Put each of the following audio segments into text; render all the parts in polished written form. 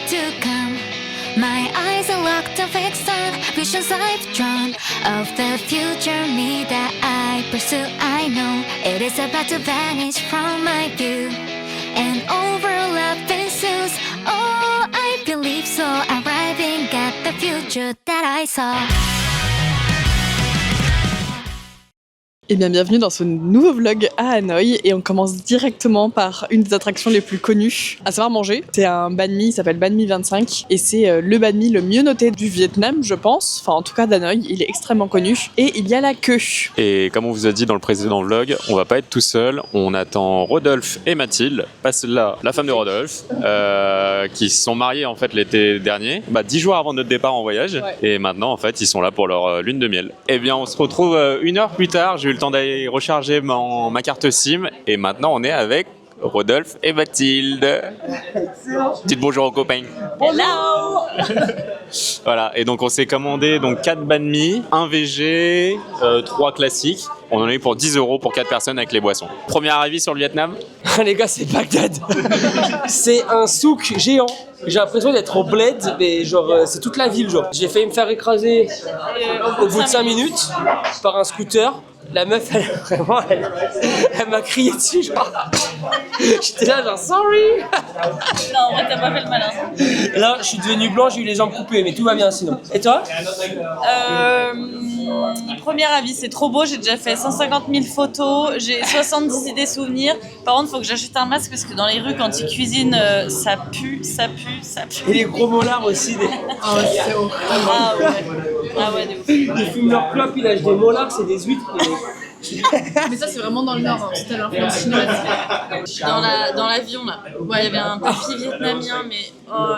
to come. My eyes are locked and fixed on visions I've drawn of the future me that I pursue. I know it is about to vanish from my view, and overlap ensues. Oh, I believe so, arriving at the future that I saw. Eh bien, bienvenue dans ce nouveau vlog à Hanoï et on commence directement par une des attractions les plus connues, à savoir manger. C'est un banh mi, il s'appelle Banh Mi 25 et c'est le banh mi le mieux noté du Vietnam, je pense. Enfin, en tout cas d'Hanoï, il est extrêmement connu et il y a la queue. Et comme on vous a dit dans le précédent vlog, on va pas être tout seul. On attend Rodolphe et Mathilde, pas celle-là, la femme de Rodolphe, qui se sont mariés en fait l'été dernier, 10 jours avant notre départ en voyage. Ouais. Et maintenant en fait ils sont là pour leur lune de miel. Eh bien on se retrouve une heure plus tard. J'ai eu le temps d'aller recharger ma carte SIM et maintenant on est avec Rodolphe et Mathilde. Dites bonjour aux copains. Hello. Voilà, et donc on s'est commandé donc 4 banh mi, 1 VG, 3 classiques. On en a eu pour 10 € pour 4 personnes avec les boissons. Premier avis sur le Vietnam? Les gars, c'est Bagdad. C'est un souk géant. J'ai l'impression d'être au bled, mais genre c'est toute la ville genre. J'ai failli me faire écraser au bout de 5 minutes par un scooter. La meuf, elle m'a crié dessus, genre. J'étais là, genre, sorry. Non, en vrai, t'as pas fait le malin. Là, je suis devenu blanc, j'ai eu les jambes coupées, mais tout va bien sinon. Et toi? Premier avis, c'est trop beau. J'ai déjà fait 150 000 photos. J'ai 70 idées souvenirs. Par contre, il faut que j'achète un masque parce que dans les rues, quand ils cuisinent, ça pue. Et les gros molars aussi. Ah ouais, c'est horrible. Ah ouais, de ouf. Ils fument leur clope, ils lâchent des molars, c'est des huîtres. Mais ça, c'est vraiment dans le nord, hein. C'était l'influence chinoise. Dans l'avion, là. Ouais, il y avait un papy vietnamien, mais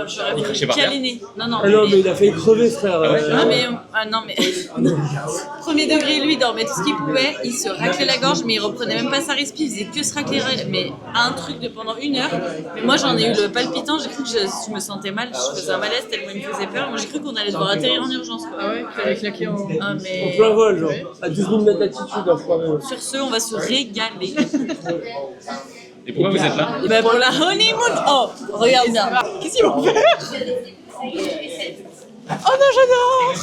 j'aurais pu câliner. Non, ah non, mais il a failli crever, frère. Non, mais premier degré, lui, il dormait tout ce qu'il pouvait. Il se raclait la gorge, mais il reprenait même pas sa respi. Il faisait que se racler, mais un truc de pendant 1 heure. Mais moi, j'en ai eu le palpitant. J'ai cru que je me sentais mal. Je faisais un malaise tellement il me faisait peur. Moi, j'ai cru qu'on allait devoir atterrir en urgence, quoi. Ah ouais, qu'il avait claqué en... En plein vol, genre. À 12 000 mètres d'altitude, je crois. Sur ce, on va se régaler. Et pourquoi vous êtes là? Pour la honeymoon. Oh, regarde bien. Qu'est-ce qu'ils vont faire? Oh non, j'adore.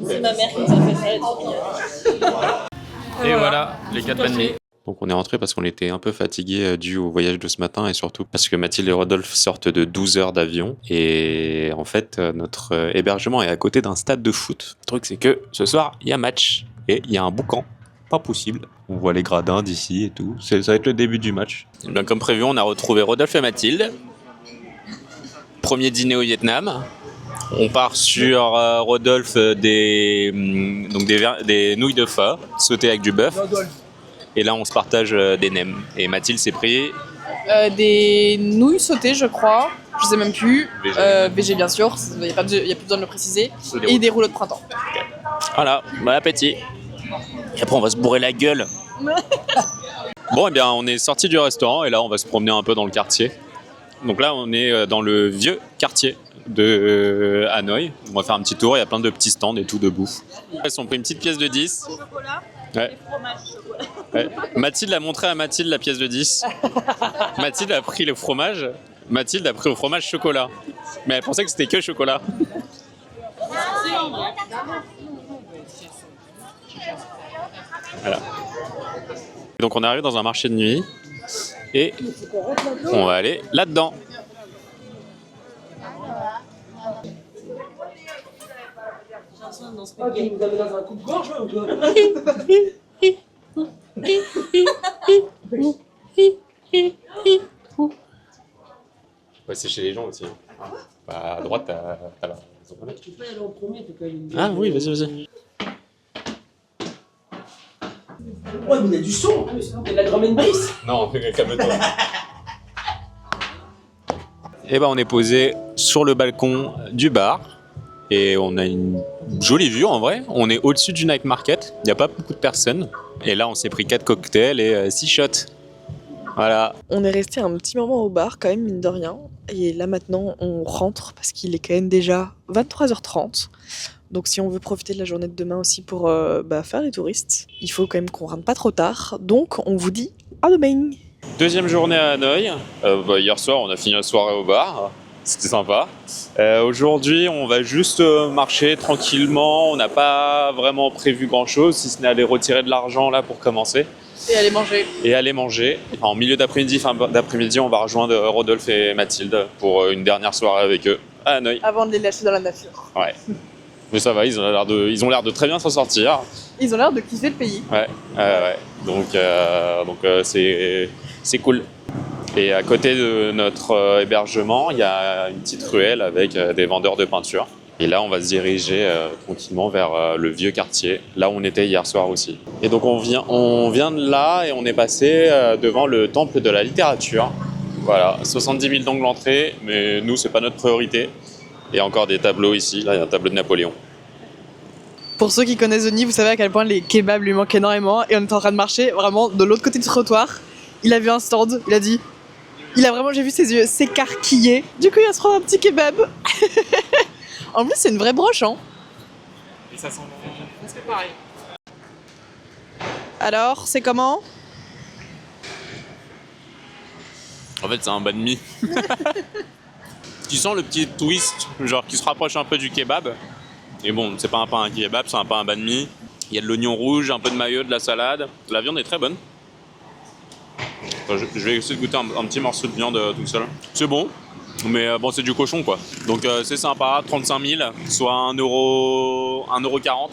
C'est ma mère qui nous a fait ça, elle est trop mignonne. Et voilà, les 4 banh mi. Donc on est rentré parce qu'on était un peu fatigué dû au voyage de ce matin et surtout parce que Mathilde et Rodolphe sortent de 12 heures d'avion et en fait notre hébergement est à côté d'un stade de foot. Le truc c'est que ce soir il y a match et il y a un boucan, pas possible. On voit les gradins d'ici et tout, ça va être le début du match. Et bien comme prévu on a retrouvé Rodolphe et Mathilde. Premier dîner au Vietnam. On part sur Rodolphe des nouilles de pho sautées avec du bœuf. Et là, on se partage des nems. Et Mathilde s'est pris... Des nouilles sautées, je crois. Je sais même plus. VG, bien sûr. Il n'y a plus besoin de le préciser. Et des rouleaux de printemps. Okay. Voilà, bon appétit. Et après, on va se bourrer la gueule. Bon, eh bien, on est sorti du restaurant et là, on va se promener un peu dans le quartier. Donc là, on est dans le vieux quartier de Hanoï. On va faire un petit tour. Il y a plein de petits stands et tout de bouffe. Ils ont pris une petite pièce de 10. Chocolat. Ouais. Ouais. Mathilde a montré à Mathilde la pièce de 10. Mathilde a pris le fromage. Mathilde a pris le fromage chocolat. Mais elle pensait que c'était que chocolat. Voilà. Donc on arrive dans un marché de nuit. Et on va aller là-dedans. Il nous a mis dans un coupe-gorge ou quoi? Ouais, c'est chez les gens aussi. À droite, t'as la... Tu peux y aller en premier, t'es quand même... Ah oui, vas-y. Ouais, mais il y a du son. Il y a de la drum and bass. Non, calme-toi. Et ben on est posé sur le balcon du bar et on a une jolie vue en vrai. On est au-dessus du night market, il n'y a pas beaucoup de personnes. Et là on s'est pris 4 cocktails et 6 shots. Voilà. On est resté un petit moment au bar quand même, mine de rien. Et là maintenant on rentre parce qu'il est quand même déjà 23h30. Donc si on veut profiter de la journée de demain aussi pour faire les touristes, il faut quand même qu'on rentre pas trop tard. Donc on vous dit à demain. Deuxième journée à Hanoï. Hier soir, on a fini la soirée au bar. C'était sympa. Aujourd'hui, on va juste marcher tranquillement. On n'a pas vraiment prévu grand-chose, si ce n'est aller retirer de l'argent là pour commencer. Et aller manger. En milieu d'après-midi, fin d'après-midi, on va rejoindre Rodolphe et Mathilde pour une dernière soirée avec eux à Hanoï. Avant de les lâcher dans la nature. Ouais. Mais ça va, ils ont l'air de très bien s'en sortir. Ils ont l'air de kiffer le pays. Ouais. Donc c'est cool. Et à côté de notre hébergement, il y a une petite ruelle avec des vendeurs de peinture. Et là, on va se diriger tranquillement vers le vieux quartier, là où on était hier soir aussi. Et donc on vient de là et on est passé devant le temple de la littérature. Voilà, 70 000 d'angle l'entrée, mais nous, c'est pas notre priorité. Il y a encore des tableaux ici, là il y a un tableau de Napoléon. Pour ceux qui connaissent Denis, vous savez à quel point les kebabs lui manquent énormément. Et on était en train de marcher vraiment de l'autre côté du trottoir. Il a vu un stand, il a dit... j'ai vu ses yeux s'écarquiller. Du coup, il va se prendre un petit kebab. En plus, c'est une vraie broche, hein. Et ça sent presque pareil. Alors, c'est comment? En fait, c'est un banh mi. Tu sens le petit twist, genre qui se rapproche un peu du kebab. Et bon, c'est pas un pain à kebab, c'est un pain à banh mi. Il y a de l'oignon rouge, un peu de mayo, de la salade. La viande est très bonne. Enfin, je vais essayer de goûter un petit morceau de viande tout seul. C'est bon, mais bon, c'est du cochon quoi. Donc c'est sympa, 35 000, soit 1,40 €.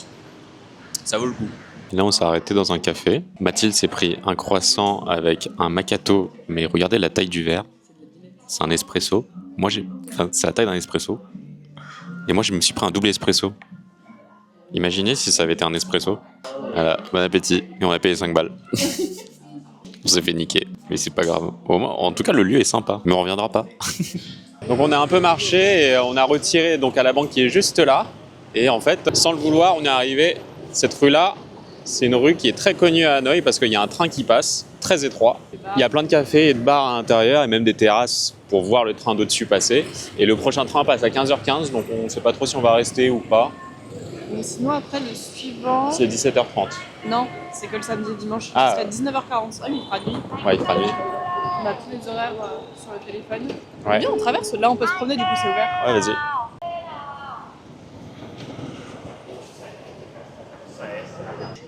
Ça vaut le coup. Là, on s'est arrêté dans un café. Mathilde s'est pris un croissant avec un macchiato, mais regardez la taille du verre. C'est un espresso. C'est la taille d'un espresso. Et moi, je me suis pris un double espresso. Imaginez si ça avait été un espresso. Voilà, bon appétit. Et on a payé 5 balles. On s'est fait niquer, mais c'est pas grave. En tout cas, le lieu est sympa, mais on reviendra pas. Donc on a un peu marché et on a retiré donc à la banque qui est juste là. Et en fait, sans le vouloir, on est arrivé. Cette rue-là, c'est une rue qui est très connue à Hanoï parce qu'il y a un train qui passe, très étroit. Il y a plein de cafés et de bars à l'intérieur et même des terrasses pour voir le train d'au-dessus passer. Et le prochain train passe à 15h15, donc on ne sait pas trop si on va rester ou pas. Mais sinon, après, le suivant. C'est 17h30. Non, c'est que le samedi et dimanche. Ah. C'est à 19h40. Ah, mais il fera nuit. Ouais, il fera nuit. On a tous les horaires sur le téléphone. Ouais. Bien, on traverse. Là, on peut se promener, du coup, c'est ouvert. Ouais, vas-y.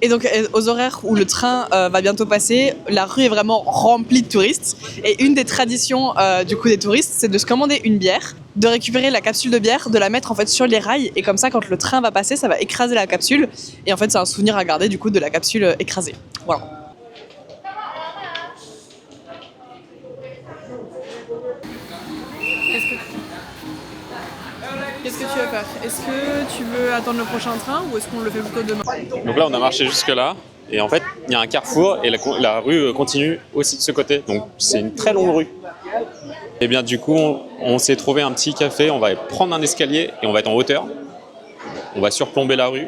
Et donc, aux horaires où le train va bientôt passer, la rue est vraiment remplie de touristes. Et une des traditions du coup des touristes, c'est de se commander une bière, de récupérer la capsule de bière, de la mettre en fait sur les rails. Et comme ça, quand le train va passer, ça va écraser la capsule. Et en fait, c'est un souvenir à garder du coup de la capsule écrasée. Voilà. Qu'est-ce que tu veux faire? Est-ce que tu veux attendre le prochain train ou est-ce qu'on le fait plutôt demain? Donc là, on a marché jusque là. Et en fait, il y a un carrefour et la rue continue aussi de ce côté. Donc c'est une très longue rue. Et bien du coup, on s'est trouvé un petit café. On va prendre un escalier et on va être en hauteur. On va surplomber la rue.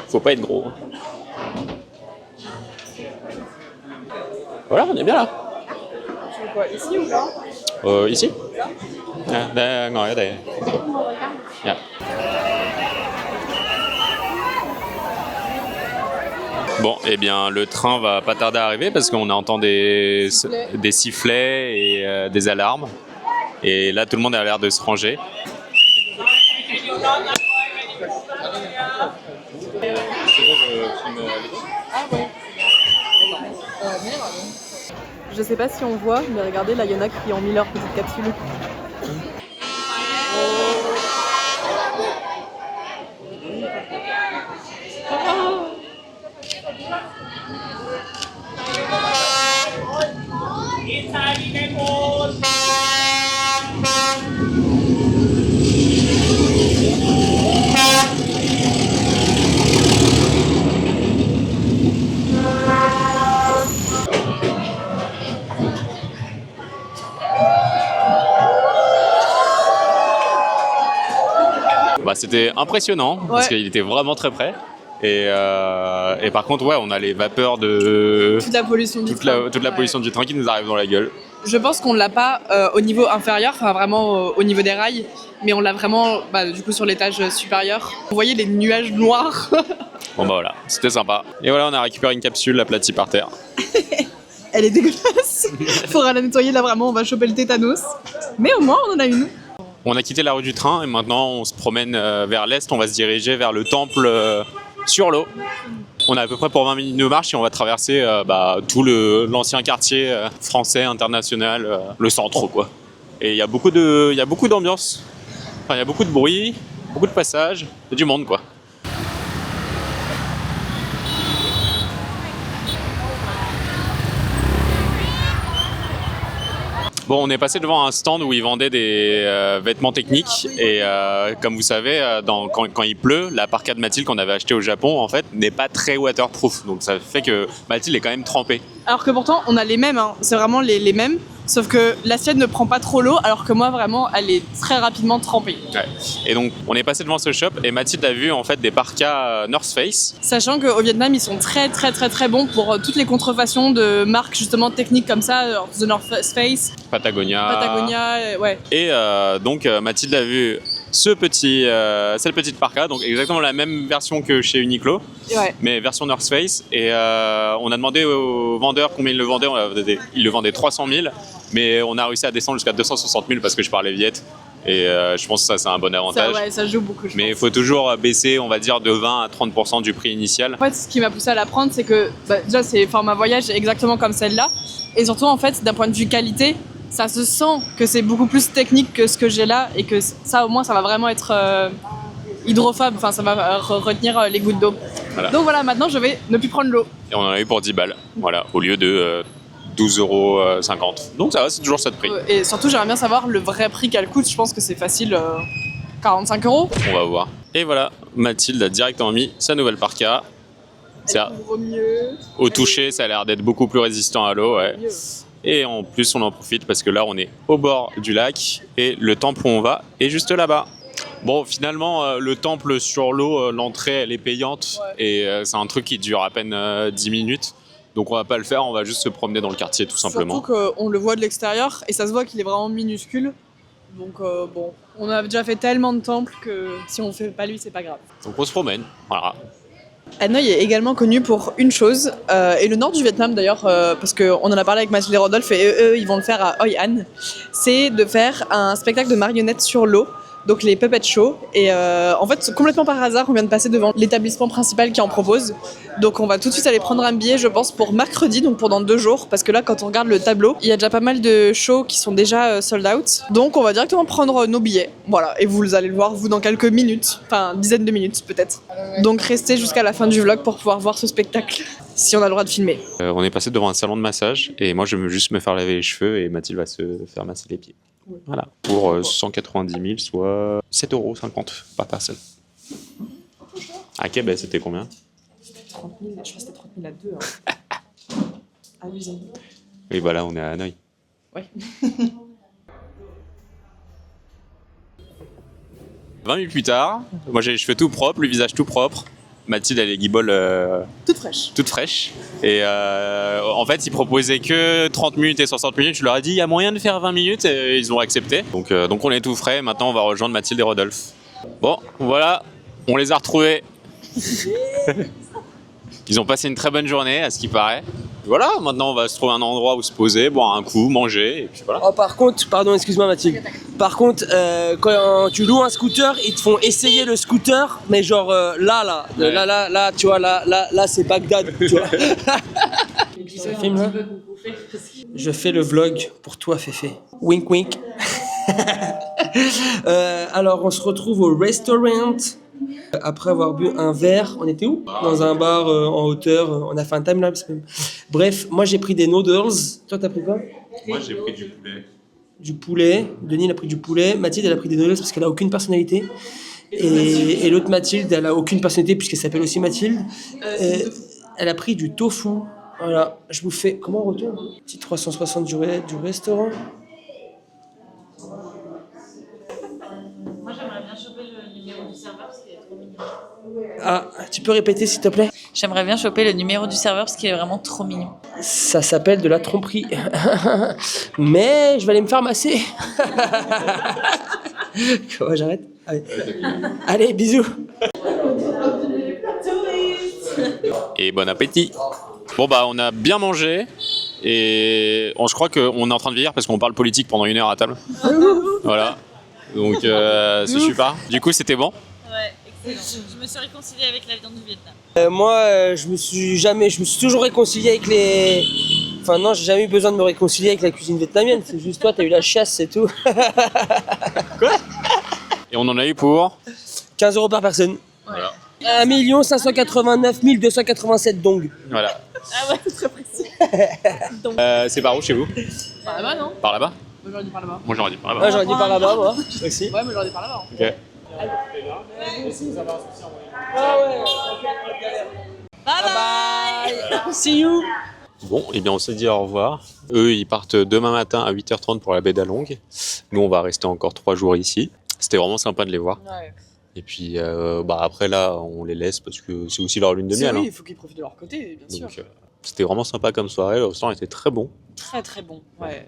Faut pas être gros. Voilà, on est bien là. Tu veux quoi? Ici ou là? Ici. Ngồi ở đây. Yeah. Bon, eh bien, le train va pas tarder à arriver parce qu'on entend des sifflets et des alarmes. Et là, tout le monde a l'air de se ranger. Ah ouais. Je sais pas si on voit, mais regardez, là, il y en a qui ont mis leur petite capsule. Bah, c'était impressionnant parce qu'il était vraiment très près. Et par contre, ouais, on a les vapeurs de Toute la pollution du train. Toute la pollution du train qui nous arrive dans la gueule. Je pense qu'on l'a pas au niveau inférieur, enfin vraiment au niveau des rails, mais on l'a vraiment du coup sur l'étage supérieur. Vous voyez les nuages noirs. Bon bah voilà, c'était sympa. Et voilà, on a récupéré une capsule aplatie par terre. Elle est dégueulasse. Faudra la nettoyer là vraiment, on va choper le tétanos. Mais au moins on en a une. On a quitté la rue du train et maintenant on se promène vers l'est, on va se diriger vers le temple sur l'eau. On a à peu près pour 20 minutes de marche et on va traverser tout l'ancien quartier français, international, le centre quoi. Et il y a beaucoup d'ambiance, enfin il y a beaucoup de bruit, beaucoup de passages, et du monde quoi. Bon, on est passé devant un stand où ils vendaient des vêtements techniques et comme vous savez, quand il pleut, la parka de Mathilde qu'on avait achetée au Japon en fait n'est pas très waterproof, donc ça fait que Mathilde est quand même trempée. Alors que pourtant on a les mêmes, hein. C'est vraiment les mêmes, sauf que la sienne ne prend pas trop l'eau, alors que moi vraiment elle est très rapidement trempée. Ouais. Et donc on est passé devant ce shop et Mathilde a vu en fait des parkas North Face. Sachant qu'au Vietnam ils sont très bons pour toutes les contrefaçons de marques justement techniques comme ça, The North Face, Patagonia, ouais. Et donc Mathilde a vu cette petite parka, donc exactement la même version que chez Uniqlo, Ouais. mais version North Face. Et on a demandé au vendeur combien il le vendait. Il le vendait 300 000, mais on a réussi à descendre jusqu'à 260 000 parce que je parlais viet. Et je pense que ça c'est un bon avantage. Ça joue beaucoup. Mais il faut toujours baisser, on va dire, de 20 à 30% du prix initial. En fait, ce qui m'a poussé à la prendre, c'est que déjà c'est format voyage exactement comme celle-là, et surtout en fait d'un point de vue qualité, ça se sent que c'est beaucoup plus technique que ce que j'ai là, et que ça au moins ça va vraiment être hydrophobe, enfin ça va retenir les gouttes d'eau. Voilà. Donc voilà, maintenant je vais ne plus prendre l'eau. Et on en a eu pour 10 balles, voilà, au lieu de 12,50 €. Donc ça va, c'est toujours ça de prix. Et surtout j'aimerais bien savoir le vrai prix qu'elle coûte, je pense que c'est facile 45 €. On va voir. Et voilà, Mathilde a directement mis sa nouvelle parka. Au toucher, ça a l'air d'être beaucoup plus résistant à l'eau, ouais. Et en plus, on en profite parce que là, on est au bord du lac et le temple où on va est juste là-bas. Bon, finalement, le temple sur l'eau, l'entrée, elle est payante, et c'est un truc qui dure à peine 10 minutes. Donc on va pas le faire, on va juste se promener dans le quartier tout simplement. Surtout qu'on le voit de l'extérieur et ça se voit qu'il est vraiment minuscule. Donc bon, on a déjà fait tellement de temples que si on fait pas lui, c'est pas grave. Donc on se promène, voilà. Hanoï est également connu pour une chose, et le nord du Vietnam d'ailleurs, parce qu'on en a parlé avec Mathilde et Rodolphe, et eux ils vont le faire à Hoi An, c'est de faire un spectacle de marionnettes sur l'eau, donc les puppet shows. Et en fait, complètement par hasard, on vient de passer devant l'établissement principal qui en propose. Donc on va tout de suite aller prendre un billet, je pense, pour mercredi, donc pour dans 2 jours, parce que là, quand on regarde le tableau, il y a déjà pas mal de shows qui sont déjà sold out. Donc on va directement prendre nos billets, voilà, et vous allez le voir, vous, dans quelques minutes, enfin dizaines de minutes peut-être. Donc restez jusqu'à la fin du vlog pour pouvoir voir ce spectacle, si on a le droit de filmer. On est passé devant un salon de massage, et moi je veux juste me faire laver les cheveux, et Mathilde va se faire masser les pieds. Voilà, pour 190 000, soit 7,50 € par personne. À Québec, c'était combien? 30 000, je crois que c'était 30 000 à 2. Hein. Abusé. Oui, bah là, on est à Hanoï. Ouais. 20 minutes plus tard, moi j'ai les cheveux tout propres, le visage tout propre. Mathilde, elle est guibole Toute fraîche. Et en fait, ils proposaient que 30 minutes et 60 minutes. Je leur ai dit, il y a moyen de faire 20 minutes, et ils ont accepté. Donc on est tout frais. Maintenant, on va rejoindre Mathilde et Rodolphe. Bon, voilà, on les a retrouvés. Ils ont passé une très bonne journée, à ce qui paraît. Voilà, maintenant on va se trouver un endroit où se poser, boire un coup, manger, et puis voilà. Oh, par contre, pardon, excuse-moi Mathilde. Par contre, quand tu loues un scooter, ils te font essayer le scooter, mais genre là, tu vois, là, c'est Bagdad, tu vois. Ça filme là. Je fais le vlog pour toi, Féfé. Wink wink. Alors, on se retrouve au restaurant. Après avoir bu un verre, on était où? Dans un bar en hauteur, on a fait un timelapse même. Bref, moi j'ai pris des noodles. Toi t'as pris quoi? Moi j'ai pris du poulet. Du poulet. Denis il a pris du poulet. Mathilde elle a pris des noodles parce qu'elle a aucune personnalité. Et l'autre Mathilde elle a aucune personnalité puisqu'elle s'appelle aussi Mathilde. Elle a pris du tofu. Voilà, je vous fais. Comment on retourne? Petit 360 du restaurant. Moi, j'aimerais bien choper le numéro du serveur parce qu'il est trop mignon. Ah, tu peux répéter s'il te plaît? J'aimerais bien choper le numéro du serveur parce qu'il est vraiment trop mignon. Ça s'appelle de la tromperie. Mais je vais aller me faire masser. Comment j'arrête? Allez, bisous. Et bon appétit. Bon bah on a bien mangé et je crois qu'on est en train de vieillir parce qu'on parle politique pendant 1 heure à table. Voilà. Donc c'est super. Du coup c'était bon. Ouais, excellent. Je me suis réconciliée avec la viande du Vietnam. Moi, je me suis toujours réconcilié avec les... Enfin non, j'ai jamais eu besoin de me réconcilier avec la cuisine vietnamienne. C'est juste toi, t'as eu la chasse, c'est tout. Et on en a eu pour 15 € par personne. Voilà. 1 589 287 dong. Voilà. Ah ouais, c'est très précis. C'est par où chez vous? Par là-bas, non? Par là-bas? Moi j'aurais dit par là-bas. Moi j'aurais dit par là-bas. Moi j'aurais dit par là-bas, moi aussi. Ouais, moi j'aurais dit par là-bas. Ok. Bye bye. See you. Bon, et bien on s'est dit au revoir. Eux ils partent demain matin à 8h30 pour la baie d'Along. Nous on va rester encore 3 jours ici. C'était vraiment sympa de les voir. Ouais. Et puis après là on les laisse parce que c'est aussi leur lune de miel. Oui, Hein. il faut qu'ils profitent de leur côté, bien sûr. Donc c'était vraiment sympa comme soirée. Le restaurant était très bon. Très très bon, ouais.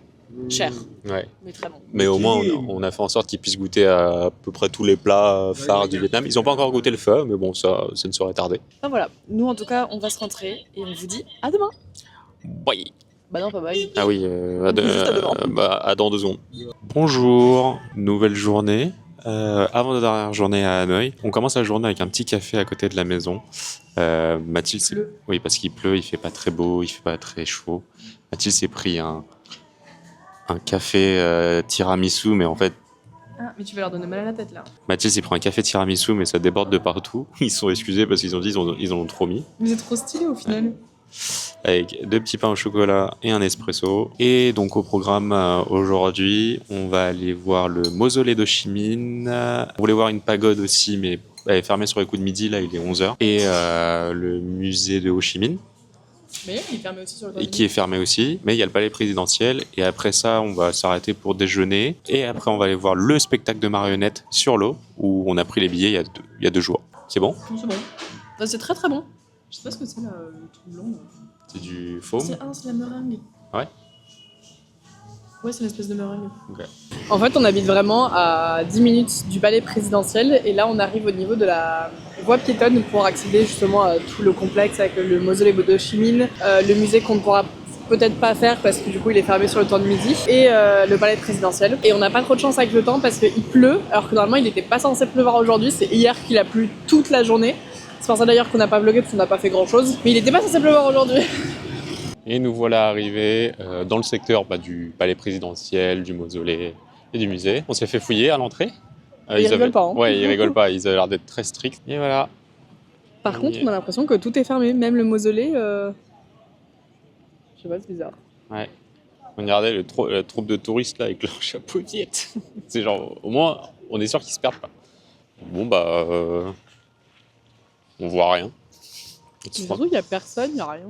Cher, Ouais. mais très bon. Mais au moins on a fait en sorte qu'ils puissent goûter à peu près tous les plats phares du Vietnam. Ils n'ont pas encore goûté le pho, mais bon ça ne saurait tarder. Enfin voilà, nous en tout cas, on va se rentrer et on vous dit à demain. Bye. Bah non, pas bye. Ah oui, Juste à demain. à dans 2 secondes. Bonjour, nouvelle journée. Avant-dernière journée à Hanoï. On commence la journée avec un petit café à côté de la maison. Mathilde, oui, parce qu'il pleut, il fait pas très beau, il fait pas très chaud. Mathilde s'est pris un café tiramisu, mais en fait, Ah, mais tu vas leur donner mal à la tête là. Mathilde s'est pris un café tiramisu, mais ça déborde de partout. Ils se sont excusés parce qu'ils ont dit ils en ont trop mis. Mais c'est trop stylé au final. Avec 2 petits pains au chocolat et un espresso. Et donc au programme aujourd'hui, on va aller voir le mausolée d'Ho Chi Minh. On voulait voir une pagode aussi, mais elle est fermée sur les coups de midi, là il est 11h. Et le musée de Ho Chi Minh, Mais il est fermé aussi sur le temps et de qui est fermé aussi. Mais il y a le palais présidentiel. Et après ça, on va s'arrêter pour déjeuner. Et après, on va aller voir le spectacle de marionnettes sur l'eau, où on a pris les billets il y a 2 jours. C'est bon? C'est bon. Bah, c'est très très bon. Je sais pas ce que c'est là, le truc blanc. Là. C'est du faume? C'est la meringue. Ouais. Ouais, c'est une espèce de meringue. Ok. En fait, on habite vraiment à 10 minutes du palais présidentiel et là, on arrive au niveau de la voie piétonne pour accéder justement à tout le complexe avec le mausolée d'Ho Chi Minh, le musée qu'on ne pourra peut-être pas faire parce que du coup il est fermé sur le temps de midi et le palais présidentiel. Et on n'a pas trop de chance avec le temps parce qu'il pleut alors que normalement il n'était pas censé pleuvoir aujourd'hui, c'est hier qu'il a plu toute la journée. C'est pour ça d'ailleurs qu'on n'a pas vlogué parce qu'on n'a pas fait grand chose, mais il n'était pas censé pleuvoir aujourd'hui. Et nous voilà arrivés dans le secteur du palais présidentiel, du mausolée et du musée. On s'est fait fouiller à l'entrée. Ils rigolent pas, hein. Ouais, ils rigolent pas. Ils avaient l'air d'être très stricts. Et voilà. Par contre, on a l'impression que tout est fermé, même le mausolée. Je sais pas, c'est bizarre. Ouais. Regardez la troupe de touristes là avec leurs chapeaunettes. C'est genre, au moins, on est sûr qu'ils se perdent pas. Bon bah, on voit rien. Surtout, il n'y a personne, il n'y a rien.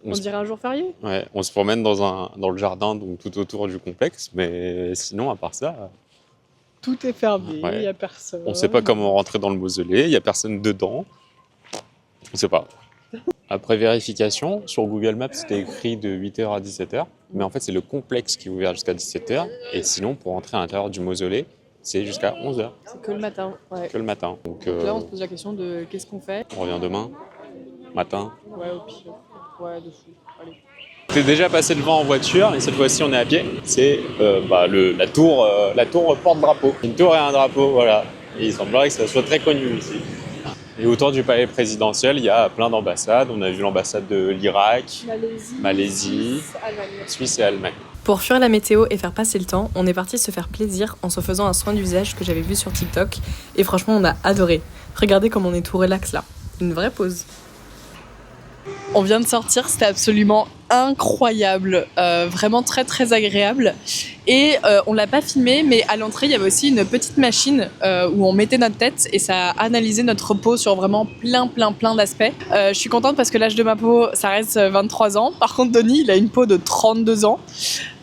On dirait un jour férié. Ouais, on se promène dans le jardin, donc tout autour du complexe, mais sinon, à part ça, Tout est fermé, il Ouais. n'y a personne. on sait pas comment rentrer dans le mausolée, il y a personne dedans. On sait pas. Après vérification, sur Google Maps, c'était écrit de 8h à 17h, mais en fait, c'est le complexe qui est ouvert jusqu'à 17h, et sinon, pour entrer à l'intérieur du mausolée, c'est jusqu'à 11h, C'est que le matin. Ouais. que le matin. Donc, Là, on se pose la question de qu'est-ce qu'on fait. on revient demain, matin. Ouais, au pire. Ouais, de fou. Allez. T'es déjà passé devant en voiture, et cette fois-ci, on est à pied. C'est la tour porte-drapeau. Une tour et un drapeau, voilà. Et il semblerait que ça soit très connu ici. Et autour du palais présidentiel, il y a plein d'ambassades. On a vu l'ambassade de l'Irak, Malaisie, Suisse et Allemagne. Pour fuir la météo et faire passer le temps, on est parti se faire plaisir en se faisant un soin du visage que j'avais vu sur TikTok. Et franchement, on a adoré. Regardez comme on est tout relax là. Une vraie pause. On vient de sortir, c'était absolument incroyable, vraiment très très agréable. Et on l'a pas filmé, mais à l'entrée il y avait aussi une petite machine où on mettait notre tête et ça a analysé notre peau sur vraiment plein d'aspects. Je suis contente parce que l'âge de ma peau ça reste 23 ans. Par contre Denis il a une peau de 32 ans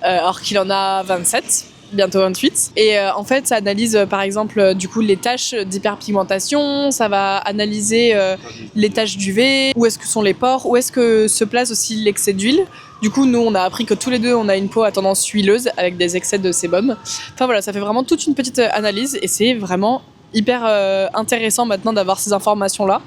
alors qu'il en a 27. bientôt 28. Et en fait, ça analyse par exemple du coup les tâches d'hyperpigmentation, ça va analyser les tâches d'UV, où est-ce que sont les pores, où est-ce que se place aussi l'excès d'huile. Du coup, nous, on a appris que tous les deux, on a une peau à tendance huileuse avec des excès de sébum. Enfin voilà, ça fait vraiment toute une petite analyse et c'est vraiment hyper intéressant maintenant d'avoir ces informations-là.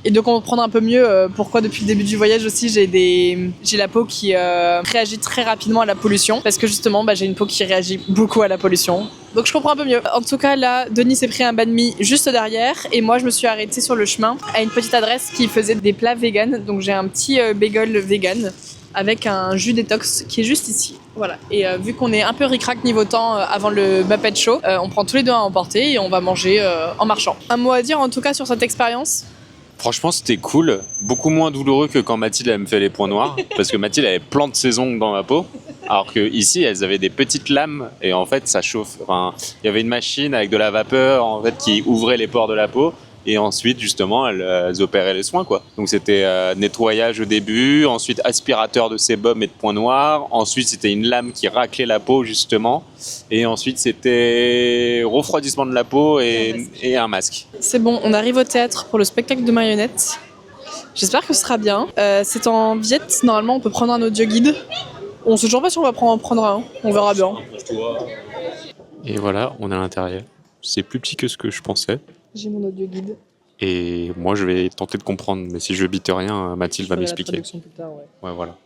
Et de comprendre un peu mieux pourquoi depuis le début du voyage aussi j'ai la peau qui réagit très rapidement à la pollution parce que justement j'ai une peau qui réagit beaucoup à la pollution. Donc je comprends un peu mieux. En tout cas là, Denis s'est pris un banh mi juste derrière et moi je me suis arrêtée sur le chemin à une petite adresse qui faisait des plats vegan. Donc j'ai un petit bagel vegan avec un jus détox qui est juste ici. Voilà. Et vu qu'on est un peu ric-rac niveau temps avant le Muppet Show, on prend tous les deux à emporter et on va manger en marchant. Un mot à dire en tout cas sur cette expérience? Franchement, c'était cool. Beaucoup moins douloureux que quand Mathilde elle me fait les points noirs. Parce que Mathilde avait plein de ses ongles dans ma peau. Alors que ici, elles avaient des petites lames. Et en fait, ça chauffe. Enfin, il y avait une machine avec de la vapeur en fait, qui ouvrait les pores de la peau. Et ensuite, justement, elles opéraient les soins, quoi. Donc, c'était nettoyage au début. Ensuite, aspirateur de sébum et de points noirs. Ensuite, c'était une lame qui raclait la peau, justement. Et ensuite, c'était refroidissement de la peau et un masque. C'est bon, on arrive au théâtre pour le spectacle de marionnettes. J'espère que ce sera bien. C'est en Viette, normalement, on peut prendre un audio guide. On sait toujours pas si on va prendre un. On verra bien. Et voilà, on est à l'intérieur. C'est plus petit que ce que je pensais. J'ai mon audio guide. Et moi, je vais tenter de comprendre. Mais si je bite rien, Mathilde va m'expliquer. La traduction plus tard, ouais. Ouais, voilà.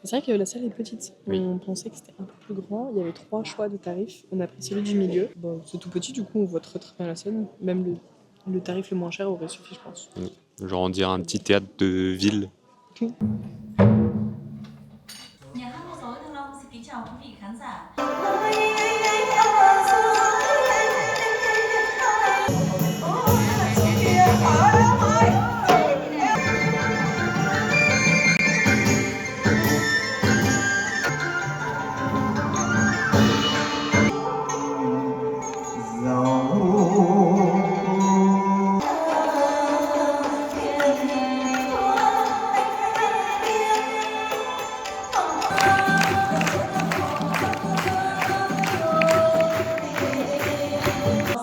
C'est vrai que la salle est petite. Oui. On pensait que c'était un peu plus grand. Il y avait 3 choix de tarifs. On a pris celui du milieu. Bon, c'est tout petit, du coup, on voit très très bien la scène. Même le tarif le moins cher aurait suffi, je pense. Genre, on dirait un petit théâtre de ville.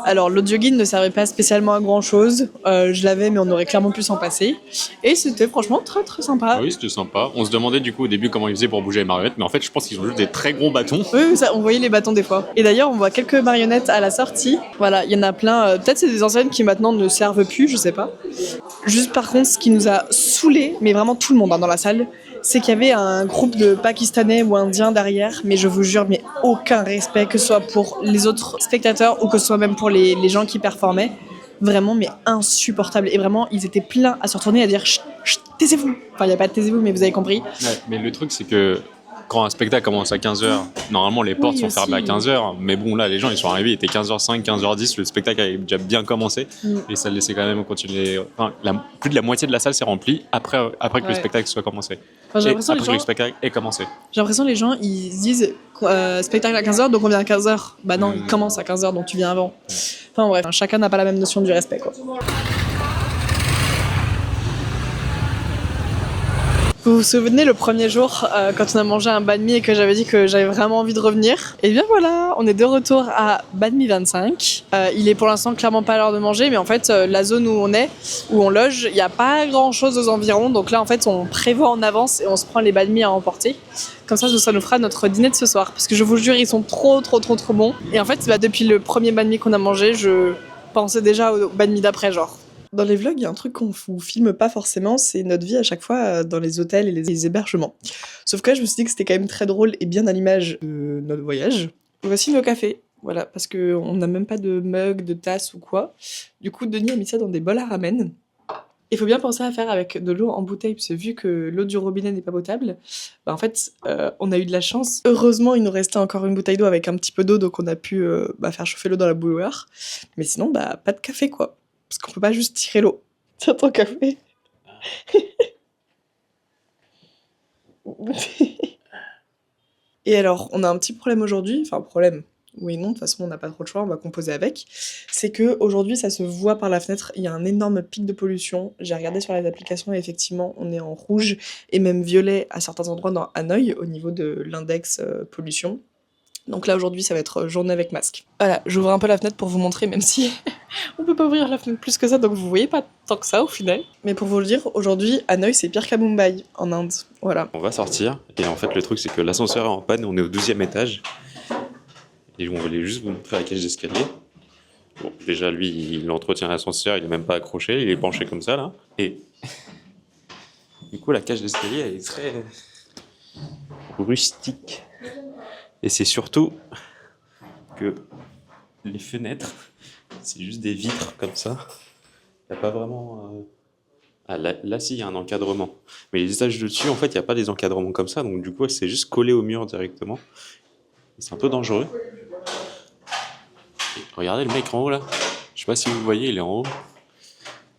Alors, l'audio guide ne servait pas spécialement à grand chose. Je l'avais, mais on aurait clairement pu s'en passer. Et c'était franchement très très sympa. Ah oui, c'était sympa. On se demandait du coup au début comment ils faisaient pour bouger les marionnettes, mais en fait, je pense qu'ils ont juste des très gros bâtons. Oui, ça, on voyait les bâtons des fois. Et d'ailleurs, on voit quelques marionnettes à la sortie. Voilà, il y en a plein. Peut-être c'est des enseignes qui maintenant ne servent plus, je sais pas. Juste par contre, ce qui nous a saoulé, mais vraiment tout le monde dans la salle, c'est qu'il y avait un groupe de Pakistanais ou Indiens derrière, mais je vous jure, mais aucun respect, que ce soit pour les autres spectateurs ou que ce soit même pour les gens qui performaient. Vraiment, mais insupportable. Et vraiment, ils étaient pleins à se retourner et à dire chut, chut, taisez-vous. Enfin, il n'y a pas de taisez-vous, mais vous avez compris. Ouais, mais le truc, c'est que quand un spectacle commence à 15h, normalement les portes sont fermées à 15h, mais bon, là, les gens ils sont arrivés, il était 15h05, 15h10, le spectacle avait déjà bien commencé, et ça laissait quand même continuer. Enfin, plus de la moitié de la salle s'est remplie après que le spectacle soit commencé. Enfin, j'ai l'impression après que le spectacle ait commencé. J'ai l'impression que les gens ils se disent spectacle à 15h, donc on vient à 15h. Bah non, il commence à 15h, donc tu viens avant. Enfin bref, chacun n'a pas la même notion du respect, quoi. Vous vous souvenez le premier jour quand on a mangé un banh mi et que j'avais dit que j'avais vraiment envie de revenir? Et bien voilà, on est de retour à Banh Mi 25. Il est pour l'instant clairement pas l'heure de manger, mais en fait la zone où on est, où on loge, il n'y a pas grand chose aux environs. Donc là en fait on prévoit en avance et on se prend les banh mi à emporter. Comme ça nous fera notre dîner de ce soir. Parce que je vous jure, ils sont trop bons. Et en fait depuis le premier banh mi qu'on a mangé, je pensais déjà au banh mi d'après, genre. Dans les vlogs, il y a un truc qu'on vous filme pas forcément, c'est notre vie à chaque fois dans les hôtels et les hébergements. Sauf que là, je me suis dit que c'était quand même très drôle et bien à l'image de notre voyage. Voici nos cafés, voilà, parce qu'on n'a même pas de mug, de tasse ou quoi. Du coup, Denis a mis ça dans des bols à ramen. Il faut bien penser à faire avec de l'eau en bouteille, parce que vu que l'eau du robinet n'est pas potable, bah en fait, on a eu de la chance. Heureusement, il nous restait encore une bouteille d'eau avec un petit peu d'eau, donc on a pu faire chauffer l'eau dans la bouilloire. Mais sinon, pas de café, quoi. Parce qu'on peut pas juste tirer l'eau. Tiens ton café. Et alors, on a un petit problème aujourd'hui. Enfin, problème. Oui, non, de toute façon, on n'a pas trop le choix, on va composer avec. C'est que aujourd'hui, ça se voit par la fenêtre, il y a un énorme pic de pollution. J'ai regardé sur les applications et effectivement, on est en rouge et même violet à certains endroits dans Hanoï, au niveau de l'index pollution. Donc là aujourd'hui ça va être journée avec masque. Voilà, j'ouvre un peu la fenêtre pour vous montrer, même si on peut pas ouvrir la fenêtre plus que ça, donc vous voyez pas tant que ça au final. Mais pour vous le dire, aujourd'hui Hanoï c'est pire qu'à Mumbai en Inde. Voilà. On va sortir, et en fait le truc c'est que l'ascenseur est en panne, on est au 12e étage. Et on voulait juste vous montrer la cage d'escalier. Bon, déjà lui il entretient l'ascenseur, il est même pas accroché, il est penché comme ça là. Et du coup la cage d'escalier elle est très rustique. Et c'est surtout que les fenêtres, c'est juste des vitres comme ça. Il n'y a pas vraiment... Ah, là si, il y a un encadrement. Mais les étages de dessus, en fait, il n'y a pas des encadrements comme ça. Donc du coup, c'est juste collé au mur directement. Et c'est un peu dangereux. Et regardez le mec en haut là. Je sais pas si vous voyez, il est en haut.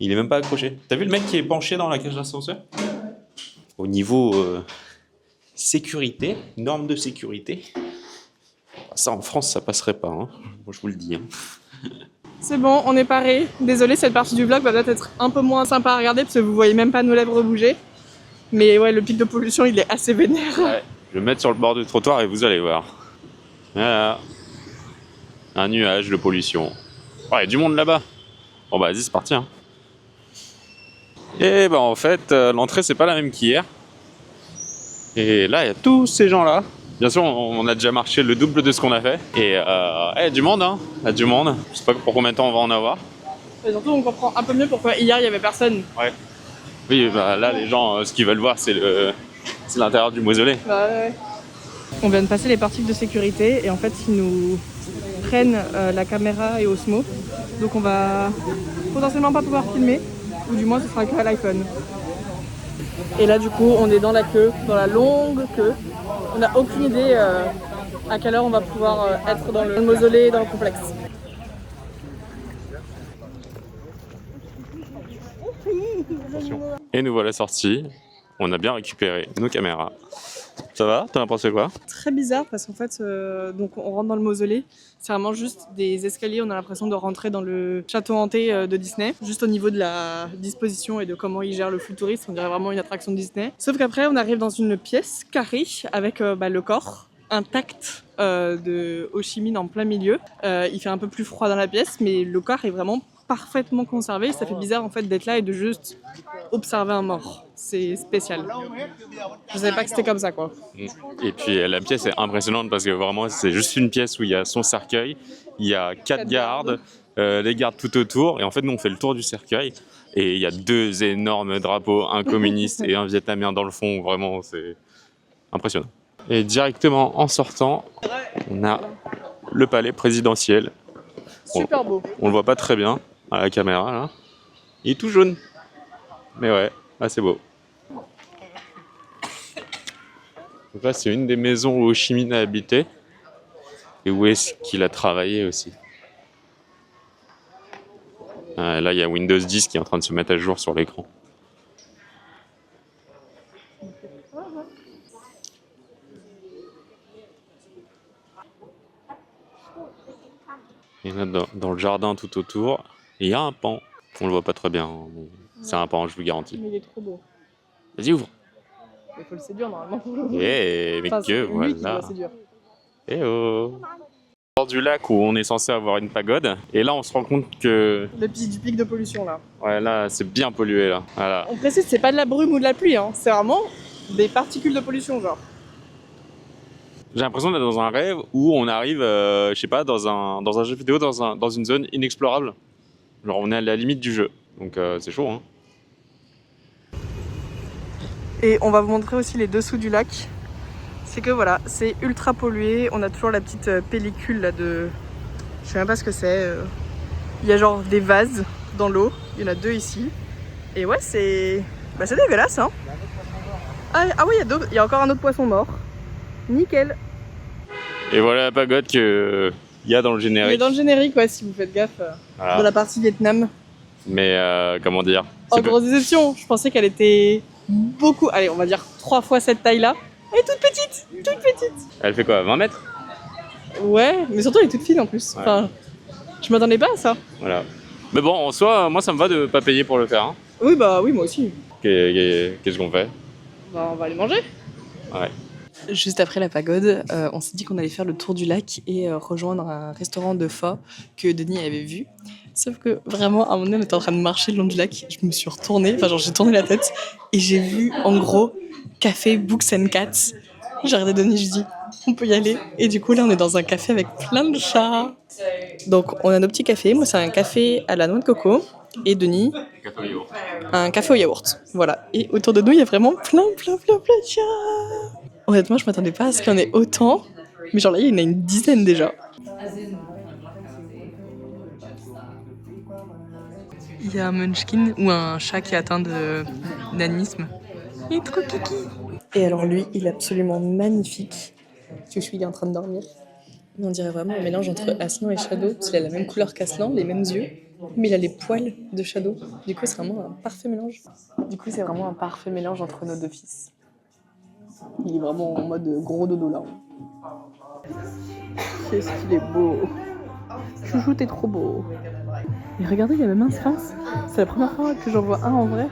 Il est même pas accroché. T'as vu le mec qui est penché dans la cage d'ascenseur? Au niveau sécurité, normes de sécurité, ça en France ça passerait pas, hein. Moi je vous le dis. Hein. C'est bon, on est paré. Désolé, cette partie du vlog va peut-être être un peu moins sympa à regarder parce que vous voyez même pas nos lèvres bouger. Mais ouais, le pic de pollution il est assez vénère. Ouais. Je vais me mettre sur le bord du trottoir et vous allez voir. Voilà. Un nuage de pollution. Oh, il y a du monde là-bas. Bon bah vas-y, c'est parti. Hein. Et bah en fait, l'entrée c'est pas la même qu'hier. Et là, il y a tous ces gens-là. Bien sûr, on a déjà marché le double de ce qu'on a fait. Et il y a du monde, hein. Il y a du monde. Je sais pas pour combien de temps on va en avoir. Et surtout, on comprend un peu mieux pourquoi hier il y avait personne. Ouais. Oui, bah là, les gens, ce qu'ils veulent voir, c'est l'intérieur du mausolée. Bah ouais. On vient de passer les portiques de sécurité et en fait, ils nous prennent la caméra et Osmo. Donc on va potentiellement pas pouvoir filmer. Ou du moins, ce sera que à l'iPhone. Et là, du coup, on est dans la queue, dans la longue queue. On n'a aucune idée à quelle heure on va pouvoir être dans le mausolée, dans le complexe. Et nous voilà sortis. On a bien récupéré nos caméras. Ça va? T'en as pensé quoi? Très bizarre parce qu'en fait, donc on rentre dans le mausolée. C'est vraiment juste des escaliers. On a l'impression de rentrer dans le château hanté de Disney. Juste au niveau de la disposition et de comment ils gèrent le flux touriste, on dirait vraiment une attraction de Disney. Sauf qu'après, on arrive dans une pièce carrée avec le corps intact de Ho Chi Minh en plein milieu. Il fait un peu plus froid dans la pièce, mais le corps est vraiment parfaitement conservé. Ça fait bizarre en fait d'être là et de juste observer un mort. C'est spécial. Je savais pas que c'était comme ça quoi. Et puis la pièce est impressionnante parce que vraiment c'est juste une pièce où il y a son cercueil, il y a 4 gardes, les gardes tout autour et en fait nous on fait le tour du cercueil et il y a 2 énormes drapeaux, un communiste et un vietnamien dans le fond, vraiment c'est impressionnant. Et directement en sortant, on a le palais présidentiel. Super beau. On le voit pas très bien à la caméra là. Il est tout jaune. Mais ouais, c'est beau. Donc là, c'est une des maisons où Ho Chi Minh a habité et où est-ce qu'il a travaillé aussi. Là, il y a Windows 10 qui est en train de se mettre à jour sur l'écran. Et là, dans le jardin tout autour, il y a un pan. On le voit pas très bien. Hein, mais c'est un pan, je vous garantis. Mais il est trop beau. Vas-y, ouvre. Il faut le séduire normalement pour l'ouvrir. Mais Enfin, que c'est lui qui voilà. doit séduire. Eh oh. Bord du lac où on est censé avoir une pagode. Et là, on se rend compte que... Du pic de pollution là. Ouais, là, c'est bien pollué, là. Voilà. On précise, c'est pas de la brume ou de la pluie, hein. C'est vraiment des particules de pollution, genre. J'ai l'impression d'être dans un rêve où on arrive, je sais pas, dans un jeu vidéo, dans une zone inexplorable. Genre, on est à la limite du jeu. Donc, c'est chaud, hein. Et on va vous montrer aussi les dessous du lac. C'est que voilà, c'est ultra pollué. On a toujours la petite pellicule là de... Je sais même pas ce que c'est. Il y a genre des vases dans l'eau. Il y en a 2 ici. Et ouais, c'est... Bah c'est dégueulasse, hein. Ah oui, il y a encore un autre poisson mort. Nickel. Et voilà la pagode qu'il y a dans le générique. Il est dans le générique, ouais, si vous faites gaffe. Voilà. Dans la partie Vietnam. Mais comment dire, En grosse déception, je pensais qu'elle était beaucoup... Allez, on va dire 3 fois cette taille-là. Elle est toute petite, toute petite. Elle fait quoi, 20 mètres? Ouais, mais surtout elle est toute fine en plus. Ouais. Enfin, je m'attendais pas à ça. Voilà. Mais bon, en soi, moi ça me va de pas payer pour le faire. Hein. Oui, bah oui, moi aussi. Qu'est-ce qu'on fait? Bah, on va aller manger. Ouais. Juste après la pagode, on s'est dit qu'on allait faire le tour du lac et rejoindre un restaurant de pho que Denis avait vu. Sauf que vraiment, à un moment donné, on était en train de marcher le long du lac. Je me suis retournée, j'ai tourné la tête et j'ai vu en gros café Books and Cats. J'ai regardé Denis, je dis on peut y aller. Et du coup, là, on est dans un café avec plein de chats. Donc, on a nos petits cafés. Moi, c'est un café à la noix de coco. Et Denis, un café au yaourt. Voilà. Et autour de nous, il y a vraiment plein de chats. Honnêtement, je m'attendais pas à ce qu'il y en ait autant. Mais genre là, il y en a une dizaine déjà. Il y a un munchkin ou un chat qui est atteint de nanisme. Il est trop kiki. Et alors lui, il est absolument magnifique. Chouchou, il est en train de dormir. On dirait vraiment un mélange entre Aslan et Shadow, parce qu'il a la même couleur qu'Aslan, les mêmes yeux, mais il a les poils de Shadow. Du coup, c'est vraiment un parfait mélange. Entre nos deux fils. Il est vraiment en mode gros dodo là. Qu'est-ce qu'il est beau. Chouchou, t'es trop beau. Et regardez, il y a même un sphinx. C'est la première fois que j'en vois un en vrai.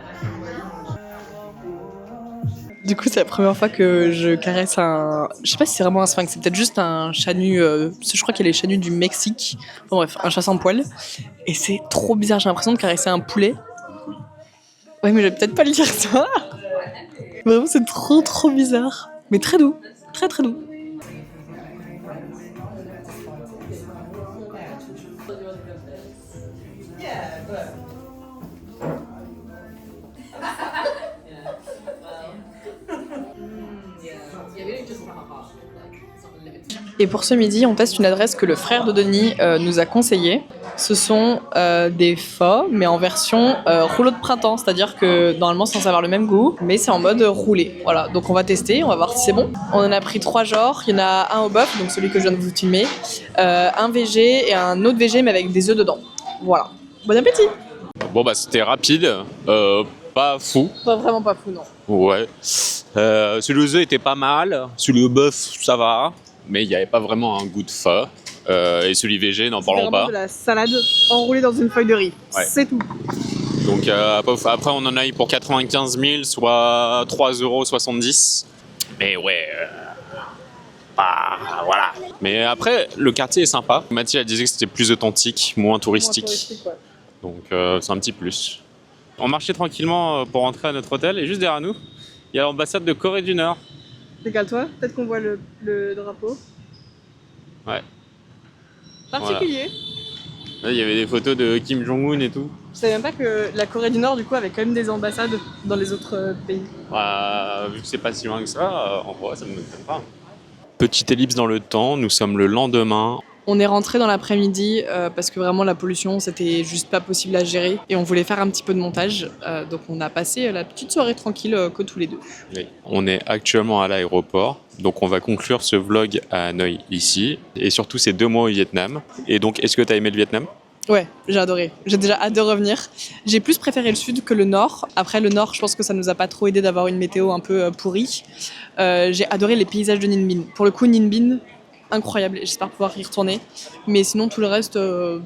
Du coup, c'est la première fois que je caresse un... Je sais pas si c'est vraiment un sphinx, c'est peut-être juste un chat nu... Je crois qu'il y a les chats nus du Mexique. Bon bref, un chat sans poil. Et c'est trop bizarre, j'ai l'impression de caresser un poulet. Ouais, mais je vais peut-être pas le dire ça. Vraiment, c'est trop bizarre. Mais très doux, très doux. Et pour ce midi, on teste une adresse que le frère de Denis nous a conseillée. Ce sont des pho, mais en version rouleau de printemps. C'est-à-dire que normalement, c'est censé avoir le même goût, mais c'est en mode roulé. Voilà, donc on va tester, on va voir si c'est bon. On en a pris 3 genres. Il y en a un au bœuf, donc celui que je viens de vous filmer, un VG et un autre VG, mais avec des œufs dedans. Voilà. Bon appétit! Bon bah c'était rapide, pas fou. Pas vraiment pas fou, non. Ouais. Celui aux œufs était pas mal, celui au bœuf ça va, mais il n'y avait pas vraiment un goût de pho. Et celui VG, n'en parlons pas. C'est de la salade enroulée dans une feuille de riz. Ouais. C'est tout. Donc après on en a eu pour 95 000, soit 3,70 €. Mais ouais, voilà. Mais après, le quartier est sympa. Mathilde elle disait que c'était plus authentique, moins touristique. Ouais. Donc c'est un petit plus. On marchait tranquillement pour rentrer à notre hôtel et juste derrière nous, il y a l'ambassade de Corée du Nord. Décale-toi, peut-être qu'on voit le drapeau. Ouais. Particulier. Voilà. Là, il y avait des photos de Kim Jong-un et tout. Je savais même pas que la Corée du Nord, du coup, avait quand même des ambassades dans les autres pays. Vu que c'est pas si loin que ça, en vrai, ça me m'étonne pas. Petite ellipse dans le temps, nous sommes le lendemain. On est rentré dans l'après-midi parce que vraiment la pollution, c'était juste pas possible à gérer et on voulait faire un petit peu de montage. Donc on a passé la petite soirée tranquille que tous les deux. Oui. On est actuellement à l'aéroport, donc on va conclure ce vlog à Hanoï ici et surtout ces 2 mois au Vietnam. Et donc, est-ce que tu as aimé le Vietnam ? Ouais, j'ai adoré. J'ai déjà hâte de revenir. J'ai plus préféré le sud que le nord. Après, le nord, je pense que ça nous a pas trop aidé d'avoir une météo un peu pourrie. J'ai adoré les paysages de Ninh Binh. Pour le coup, Ninh Binh, incroyable, j'espère pouvoir y retourner. Mais sinon, tout le reste,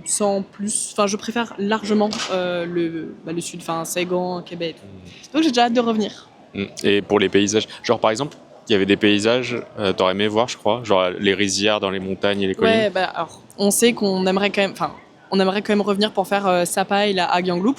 sans plus. Enfin, je préfère largement le sud, enfin Saigon, Québec. Donc j'ai déjà hâte de revenir. Et pour les paysages, genre par exemple, il y avait des paysages, t'aurais aimé voir, je crois, genre les rizières dans les montagnes et les collines. Ouais, bah alors, on sait qu'on aimerait quand même, revenir pour faire Sapa et la Hagyang Loop.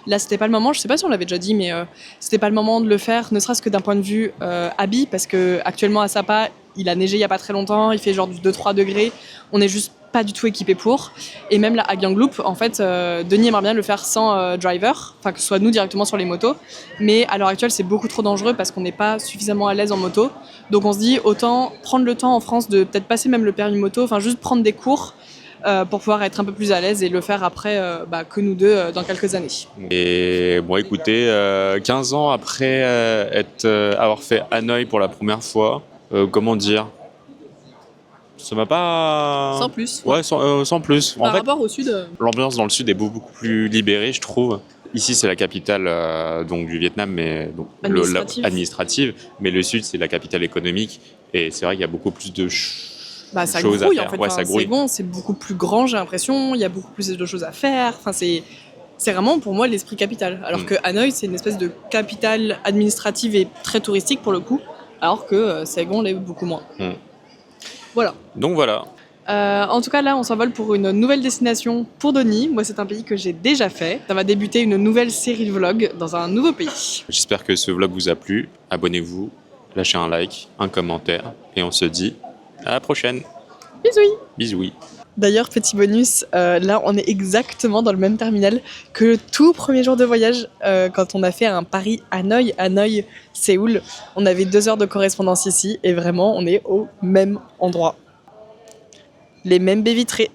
Là, c'était pas le moment, je sais pas si on l'avait déjà dit, mais c'était pas le moment de le faire, ne serait-ce que d'un point de vue habit, parce que actuellement à Sapa, il a neigé il y a pas très longtemps, il fait genre du 2-3 degrés, on est juste pas du tout équipé pour. Et même la Hagyang Loop, en fait, Denis aimerait bien le faire sans driver, enfin que ce soit nous directement sur les motos, mais à l'heure actuelle, c'est beaucoup trop dangereux parce qu'on n'est pas suffisamment à l'aise en moto. Donc on se dit, autant prendre le temps en France de peut-être passer même le permis moto, enfin juste prendre des cours, pour pouvoir être un peu plus à l'aise et le faire après que nous deux dans quelques années. Et bon, écoutez, 15 ans après avoir fait Hanoï pour la première fois, comment dire, ça m'a pas... Sans plus. Ouais, sans plus. Par rapport au sud... L'ambiance dans le sud est beaucoup plus libérée, je trouve. Ici, c'est la capitale donc du Vietnam, mais donc, administrative. Mais le sud, c'est la capitale économique. Et c'est vrai qu'il y a beaucoup plus de ça choses grouille, à faire. en fait. Ouais, ça grouille. C'est bon, c'est beaucoup plus grand, j'ai l'impression. Il y a beaucoup plus de choses à faire. Enfin, c'est vraiment pour moi l'esprit capitale. Alors que Hanoï, c'est une espèce de capitale administrative et très touristique pour le coup. alors que Saigon l'est beaucoup moins. Voilà. Donc voilà. En tout cas, là, on s'envole pour une nouvelle destination pour Donnie. Moi, c'est un pays que j'ai déjà fait. Ça va débuter une nouvelle série de vlogs dans un nouveau pays. J'espère que ce vlog vous a plu. Abonnez-vous, lâchez un like, un commentaire, et on se dit à la prochaine. Bisous. Bisous. D'ailleurs, petit bonus, là, on est exactement dans le même terminal que le tout premier jour de voyage, quand on a fait un Paris-Hanoï, Hanoï-Séoul. On avait 2 heures de correspondance ici, et vraiment, on est au même endroit. Les mêmes baies vitrées.